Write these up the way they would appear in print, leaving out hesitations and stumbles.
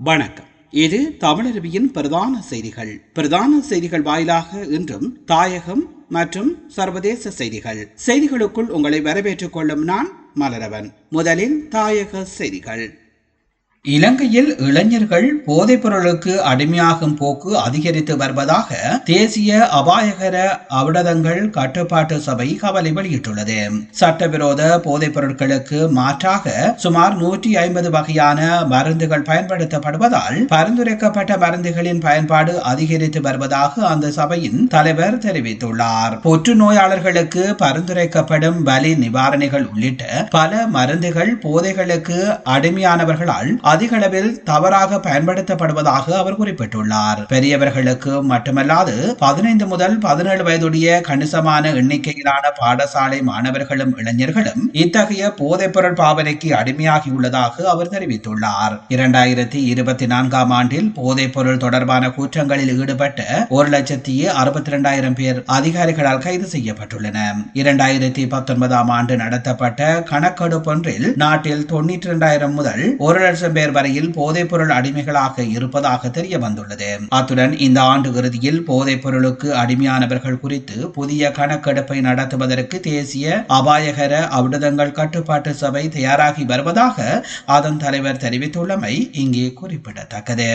வணக்கம். இது தமிழருவியின் பிரதான செய்திகள் வாயிலாக இன்றும் தாயகம் மற்றும் சர்வதேச செய்திகளுக்குள் உங்களை வரவேற்றுக் கொள்ளும் நான் மலரவன். முதலில் தாயக செய்திகள். இலங்கையில் இளைஞர்கள் போதைப் பொருளுக்கு அடிமையாகும் போக்கு அதிகரித்து வருவதாக தேசிய அபாயகர அவிடதங்கள் கட்டுப்பாட்டு சபை கவலை வெளியிட்டுள்ளது. சட்டவிரோத போதைப் பொருட்களுக்கு மாற்றாக சுமார் 150 வகையான மருந்துகள் பயன்படுத்தப்படுவதால் பரிந்துரைக்கப்பட்ட மருந்துகளின் பயன்பாடு அதிகரித்து வருவதாக அந்த சபையின் தலைவர் தெரிவித்துள்ளார். புற்றுநோயாளர்களுக்கு பரிந்துரைக்கப்படும் வலி நிவாரணிகள் உள்ளிட்ட பல மருந்துகள் போதைகளுக்கு அடிமையானவர்களால் அதிக அளவில் தவறாக பயன்படுத்தப்படுவதாக அவர் குறிப்பிட்டுள்ளார். பெரியவர்களுக்கு மட்டுமல்லாது 15 முதல் 17 வயதுடைய கணிசமான எண்ணிக்கையிலான பாடசாலை மாணவர்களும் இளைஞர்களும் இத்தகைய போதைப் பொருள் பாவனைக்கு அடிமையாகியுள்ளதாக அவர் தெரிவித்துள்ளார். 2024 ஆண்டில் போதைப் பொருள் தொடர்பான குற்றங்களில் ஈடுபட்ட 1,62,000 பேர் அதிகாரிகளால் கைது செய்யப்பட்டுள்ளனர். 2019 ஆண்டு நடத்தப்பட்ட கணக்கெடுப்பொன்றில் நாட்டில் 92,000 முதல் 1,00,000 பேர் வரையில் போதைப் பொருள் அடிமைகளாக இருப்பதாக தெரிய வந்துள்ளது. அத்துடன் இந்த ஆண்டு இறுதியில் போதைப் பொருளுக்கு அடிமையானவர்கள் குறித்து புதிய கணக்கெடுப்பை நடத்துவதற்கு தேசிய அபாயகர அவிடதங்கள் கட்டுப்பாட்டு சபை தயாராகி வருவதாக அதன் தலைவர் தெரிவித்துள்ளமை இங்கே குறிப்பிடத்தக்கது.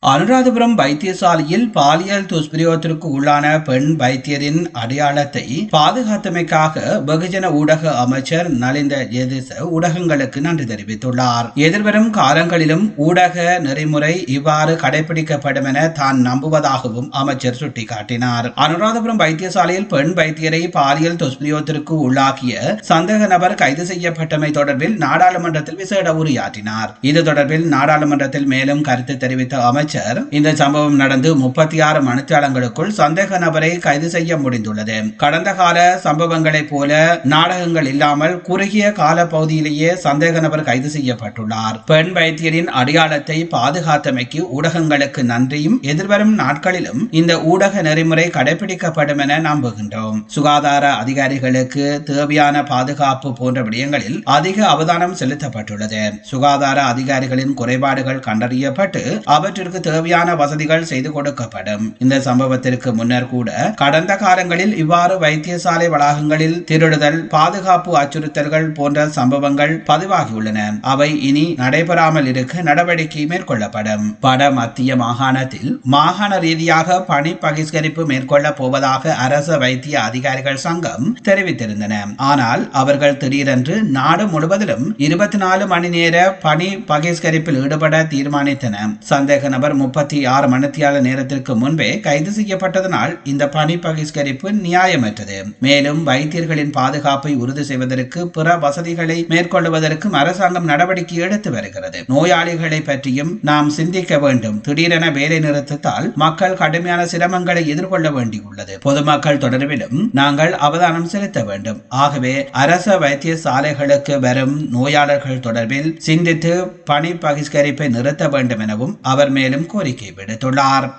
அனுராதபுரம் வைத்தியசாலையில் பாலியல் துஷ்பிரயோகத்திற்கு உள்ளான பெண் வைத்தியரின் அடையாளத்தை பாதுகாத்தமைக்காக வெகுஜன ஊடக அமைச்சர் நலிந்த ஜெயதிச ஊடகங்களுக்கு நன்றி தெரிவித்துள்ளார். எதிர்வரும் காலங்களிலும் ஊடக நெறிமுறை இவ்வாறு கடைபிடிக்கப்படும் என தான் நம்புவதாகவும் அமைச்சர் சுட்டிக்காட்டினார். அனுராதபுரம் வைத்தியசாலையில் பெண் வைத்தியரை பாலியல் துஷ்பிரயோகத்திற்கு உள்ளாக்கிய சந்தேக நபர் கைது செய்யப்பட்டமை தொடர்பில் நாடாளுமன்றத்தில் விசேட உரையாற்றினார். இது தொடர்பில் நாடாளுமன்றத்தில் மேலும் கருத்து தெரிவித்த அமைச்சர் இந்த சம்பவம் நடந்து 36 மணித்தியாலங்களுக்குள் சந்தேக நபரை கைது செய்ய முடிந்துள்ளது. கடந்த கால சம்பவங்களைப் போல நாடகங்கள் இல்லாமல் குறுகிய கால பகுதியிலேயே சந்தேக நபர் கைது செய்யப்பட்டுள்ளார். பெண் வைத்தியரின் அடையாளத்தை பாதுகாத்தமைக்கு ஊடகங்களுக்கு நன்றியும் எதிர்வரும் நாட்களிலும் இந்த ஊடக நெறிமுறை கடைபிடிக்கப்படும் என நம்புகின்றோம். சுகாதார அதிகாரிகளுக்கு தேவையான பாதுகாப்பு போன்ற விடயங்களில் அதிக அவதானம் செலுத்தப்பட்டுள்ளது. சுகாதார அதிகாரிகளின் குறைபாடுகள் கண்டறியப்பட்டு அவற்றிற்கு தேவையான வசதிகள் செய்து கொடுக்கப்படும். இந்த சம்பவத்திற்கு முன்னர் கூட கடந்த காலங்களில் இவ்வாறு வைத்தியசாலை வளாகங்களில் திருடுதல், பாதுகாப்பு அச்சுறுத்தல்கள் போன்ற சம்பவங்கள் பதிவாகியுள்ளன. அவை இனி நடைபெறாமல் இருக்க நடவடிக்கை மேற்கொள்ளப்படும். வட மத்திய மாகாணத்தில் மாகாண ரீதியாக பணி பகிஷ்கரிப்பு மேற்கொள்ள போவதாக அரச வைத்திய அதிகாரிகள் சங்கம் தெரிவித்திருந்தன. ஆனால் அவர்கள் திடீரென்று நாடு முழுவதிலும் 24 மணி நேர பணி பகிஷ்கரிப்பில் ஈடுபட தீர்மானித்தனர். சந்தேக நபர் 36 மணித்தியால நேரத்திற்கு முன்பே கைது செய்யப்பட்டதனால் இந்த பணி பகிஷ்கரிப்பு நியாயமற்றது. மேலும் வைத்தியர்களின் பாதுகாப்பை உறுதி செய்வதற்கு பிற வசதிகளை மேற்கொள்வதற்கும் அரசாங்கம் நடவடிக்கை எடுத்து வருகிறது. நோயாளிகளை பற்றியும் நாம் சிந்திக்க வேண்டும். திடீரென வேலை நிறுத்தத்தால் மக்கள் கடுமையான சிரமங்களை எதிர்கொள்ள வேண்டியுள்ளது. பொதுமக்கள் தொடர்பிலும் நாங்கள் அவதானம் செலுத்த வேண்டும். ஆகவே அரச வைத்தியசாலைகளுக்கு வரும் நோயாளர்கள் தொடர்பில் சிந்தித்து பணி பகிஷ்கரிப்பை நிறுத்த வேண்டும் எனவும் அவர் மேலும் கோரிக்கை விடுத்துள்ளார்.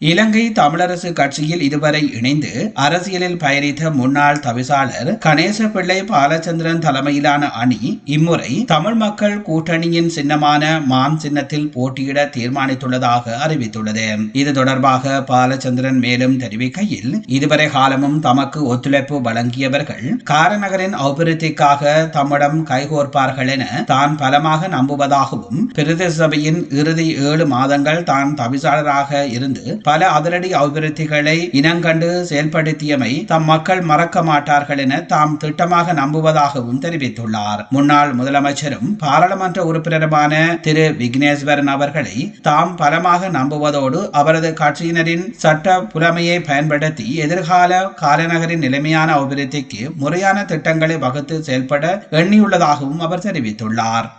இலங்கை தமிழரசு கட்சியில் இதுவரை இணைந்து அரசியலில் பயணித்த முன்னாள் தவிசாளர் கணேசபிள்ளை பாலச்சந்திரன் தலைமையிலான அணி இம்முறை தமிழ் மக்கள் கூட்டணியின் சின்னமான மான் சின்னத்தில் போட்டியிட தீர்மானித்துள்ளதாக அறிவித்துள்ளது. இது தொடர்பாக பாலச்சந்திரன் மேலும் தெரிவிக்கையில், இதுவரை காலமும் தமக்கு ஒத்துழைப்பு வழங்கியவர்கள் காரநகரின் அபிவிருத்திக்காக தம்மிடம் கைகோர்ப்பார்கள் என தான் பலமாக நம்புவதாகவும், பிரதேச சபையின் இறுதி 7 மாதங்கள் தான் தவிசாளராக இருந்து பல அதிரடி அபிவிருத்திகளை இனங்கண்டு செயல்படுத்தியமை தம் மக்கள் மறக்க மாட்டார்கள் என தாம் திட்டமாக நம்புவதாகவும் தெரிவித்துள்ளார். முன்னாள் முதலமைச்சரும் பாராளுமன்ற உறுப்பினருமான திரு விக்னேஸ்வரன் அவர்களை தாம் பலமாக நம்புவதோடு அவரது கட்சியினரின் சட்ட புலமையை பயன்படுத்தி எதிர்கால காலநகரின் நிலைமையான அபிவிருத்திக்கு முறையான திட்டங்களை வகுத்து செயல்பட எண்ணியுள்ளதாகவும் அவர் தெரிவித்துள்ளார்.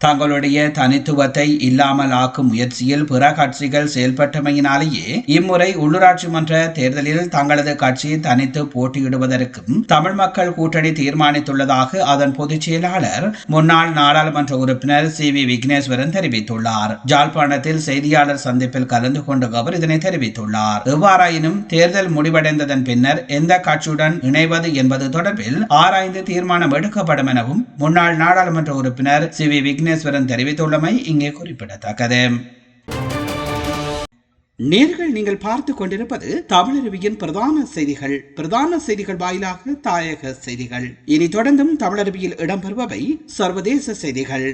தங்களுடைய தனித்துவத்தை இல்லாமல் ஆக்கும் முயற்சியில் பிற கட்சிகள் செயல்பட்டமையினாலேயே இம்முறை உள்ளூராட்சி மன்ற தேர்தலில் தங்களது கட்சி தனித்து போட்டியிடுவதற்கும் தமிழ் மக்கள் கூட்டணி தீர்மானித்துள்ளதாக அதன் பொதுச் செயலாளர் முன்னாள் நாடாளுமன்ற உறுப்பினர் சி.வி. விக்னேஸ்வரன் தெரிவித்துள்ளார். ஜாழ்ப்பாணத்தில் செய்தியாளர் சந்திப்பில் கலந்து கொண்ட அவர் இதனை தெரிவித்துள்ளார். எவ்வாறாயினும் தேர்தல் முடிவடைந்ததன் பின்னர் எந்த கட்சியுடன் இணைவது என்பது தொடர்பில் ஆராய்ந்து தீர்மானம் எடுக்கப்படும் எனவும் முன்னாள் நாடாளுமன்ற உறுப்பினர் சி.வி. விக்னேஸ்வரன் தெரிவித்துள்ளமை இங்கே குறிப்பிடத்தக்கது. நேர்கள் நீங்கள் பார்த்துக் கொண்டிருப்பது தமிழருவியின் பிரதான செய்திகள் வாயிலாக தாயக செய்திகள். இனி தொடர்ந்தும் தமிழருவியில் இடம்பெறுபவை சர்வதேச செய்திகள்.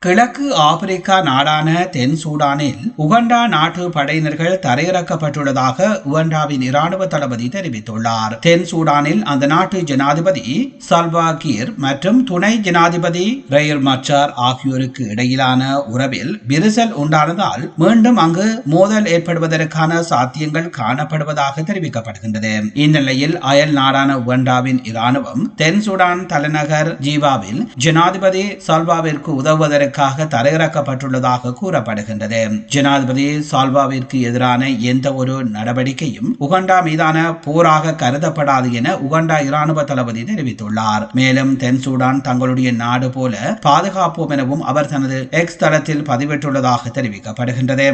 கிழக்கு ஆப்பிரிக்கா நாடான தென் சூடானில் உகண்டா நாட்டு படையினர்கள் தரையிறக்கப்பட்டுள்ளதாக உகண்டாவின் இராணுவ தளபதி தெரிவித்துள்ளார். தென் சூடானில் அந்த நாட்டு ஜனாதிபதி சல்வா கீர் மற்றும் துணை ஜனாதிபதி ரயர் மச்சார் ஆகியோருக்கு இடையிலான உறவில் விரிசல் உண்டானதால் மீண்டும் அங்கு மோதல் ஏற்படுவதற்கான சாத்தியங்கள் காணப்படுவதாக தெரிவிக்கப்படுகின்றது. இந்நிலையில் அயல் நாடான உகண்டாவின் இராணுவம் தென் சூடான் தலைநகர் ஜீவாவில் ஜனாதிபதி சல்வாவிற்கு உதவுவதற்கு தரையிறக்கப்பட்டுள்ளதாக கூறப்படுகின்றது. ஜனாதிபதி சால்வாவிற்கு எதிரான எந்த ஒரு நடவடிக்கையும் உகண்டா மீதான போராக கருதப்படாது என உகண்டா இராணுவ தளபதி தெரிவித்துள்ளார். மேலும் தென் சூடான் தங்களுடைய நாடு போல பாதுகாப்போம் எனவும் அவர் தனது எக்ஸ் தளத்தில் பதிவிட்டுள்ளதாக தெரிவிக்கப்படுகின்றது.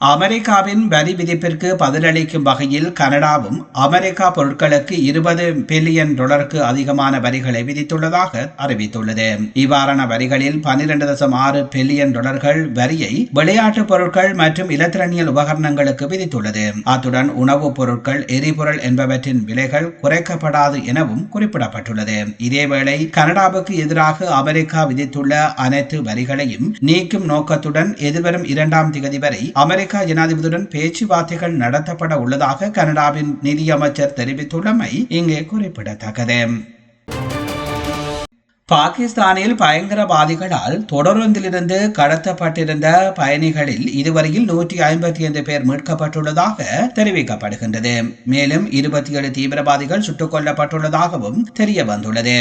அமெரிக்காவின் வரி விதிப்பிற்கு பதிலளிக்கும் வகையில் கனடாவும் அமெரிக்கா பொருட்களுக்கு $20 பில்லியன் அதிகமான வரிகளை விதித்துள்ளதாக அறிவித்துள்ளது. இவ்வாறான வரிகளில் $12.6 பில்லியன் வரியை விளையாட்டு பொருட்கள் மற்றும் இலத்திரனியல் உபகரணங்களுக்கு விதித்துள்ளது. அத்துடன் உணவுப் பொருட்கள், எரிபொருள் என்பவற்றின் விலைகள் குறைக்கப்படாது எனவும் குறிப்பிடப்பட்டுள்ளது. இதேவேளை கனடாவுக்கு எதிராக அமெரிக்கா விதித்துள்ள அனைத்து வரிகளையும் நீக்கும் நோக்கத்துடன் எதிர்வரும் 2ஆம் திகதி வரை அமெரிக்கா ஜனாதிபதியுடன் பேச்சுவார்த்தைகள் நடத்தப்பட உள்ளதாக கனடாவின் நிதியமைச்சர் தெரிவித்துள்ளமை இங்கே குறிப்பிடத்தக்கது. பாகிஸ்தானில் பயங்கரவாதிகளால் தொடர்ந்திலிருந்து கடத்தப்பட்டிருந்த பயணிகளில் இதுவரையில் 155 பேர் மீட்கப்பட்டுள்ளதாக தெரிவிக்கப்படுகின்றது. மேலும் 27 தீவிரவாதிகள் சுட்டுக் கொல்லப்பட்டுள்ளதாகவும் தெரிய வந்துள்ளது.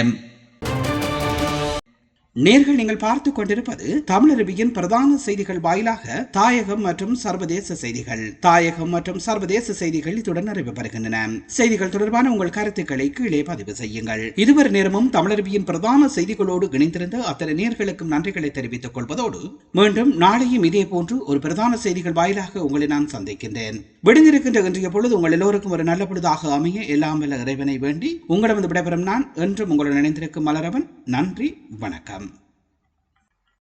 நேர்கள் நீங்கள் பார்த்துக் கொண்டிருப்பது தமிழருவியின் பிரதான செய்திகள் வாயிலாக தாயகம் மற்றும் சர்வதேச செய்திகள். தாயகம் மற்றும் சர்வதேச செய்திகள் இத்துடன் நிறைவுபெறுகின்றன. செய்திகள் தொடர்பான உங்கள் கருத்துக்களை கீழே பதிவு செய்யுங்கள். இதுவரை நேரமும் தமிழருவியின் பிரதான செய்திகளோடு இணைந்திருந்த அத்தனை நேர்களுக்கும் நன்றிகளை தெரிவித்துக் கொள்வதோடு மீண்டும் நாளையும் இதே போன்று ஒரு பிரதான செய்திகள் வாயிலாக உங்களை நான் சந்திக்கின்றேன். விடுந்திருக்கின்ற இன்றைய பொழுது உங்கள் எல்லோருக்கும் ஒரு நல்ல பொழுதாக அமைய எல்லாம் வல்ல இறைவனை வேண்டி உங்களிடம் விடைபெறும் நான் என்றும் உங்களுடன் இணைந்திருக்கும் மலரவன். நன்றி, வணக்கம்.